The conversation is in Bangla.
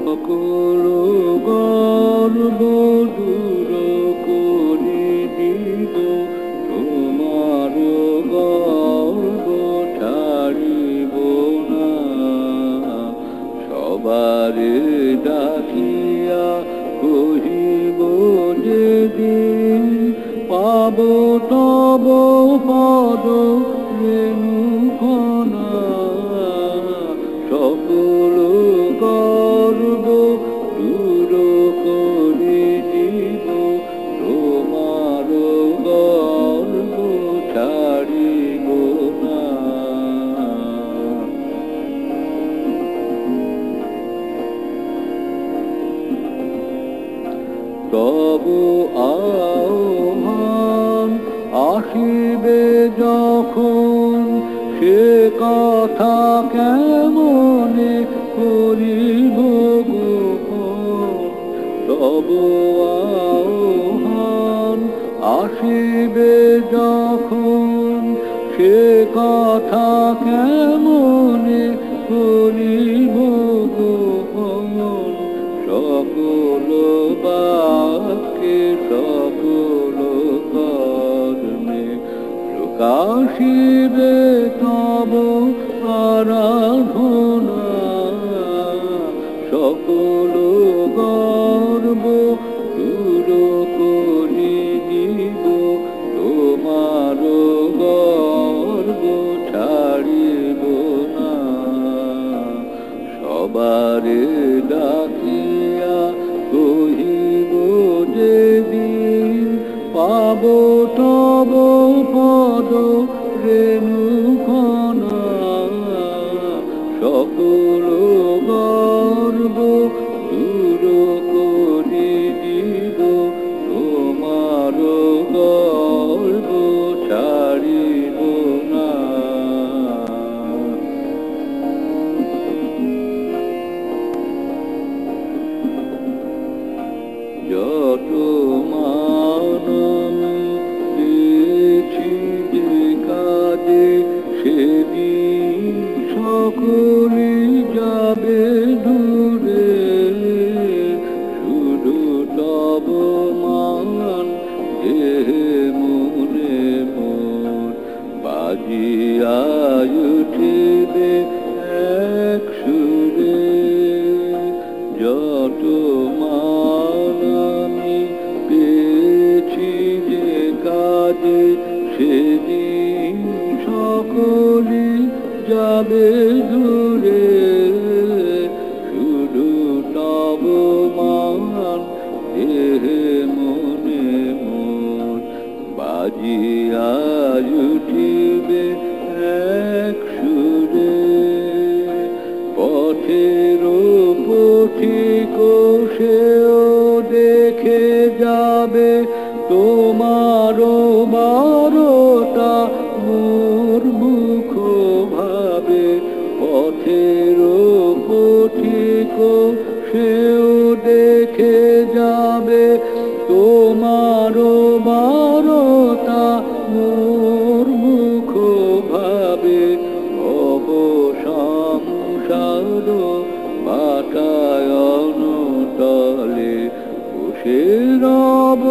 সকল গর্ব দূর করে দিব, তোমার গর্ব ছাড়িব না। সবারে ডাকিয়া কহিব যেদিন, পাব তব পদ রেণুকণা। সকল গর্ব দূর করে দিব, তোমার গর্ব ছাড়িব না। তবু আহ্বান আসিবে যখন, সে কথা কেমনে করিব গোপন। তবু আহ্বান আসিবে যখন, সে কথা কেমনে করিব গোপন। সকল বাক্যে সকল কর্মে প্রকাশিবে তব আরাধনা। সকল গর্ব দূর করে দিব, তোমার গর্ব ছাড়িব না। সবারে ডাকিয়া কহিব যেদিন, পাব তব পদ রেণুকণা। সকল গর্ব দূর করে দিব, তোমার গর্ব ছাড়িব না। যত মান পেয়েছি যে কাজে, সেদিন সকলে যাবে দূরে। শুধু তব মান যে মনে মোর, বাজিয়া উঠিবে এক সুরে। যত মান আমি পেয়েছি যে কাজে, সেদিন সকলে যাবে দূরে। শুধু তব মান দেহে মনে মোর, বাজিয়া উঠিবে এক সুরে। পথের পথিক সেও দেখে যাবে, তোমার বারতা মোর মুখ ভাবে। পথের পথিক সেও দেখে যাবে, তোমার বারতা মোর মুখ ভাবে। ভব সংসার বাতায়ন তলে বসে রব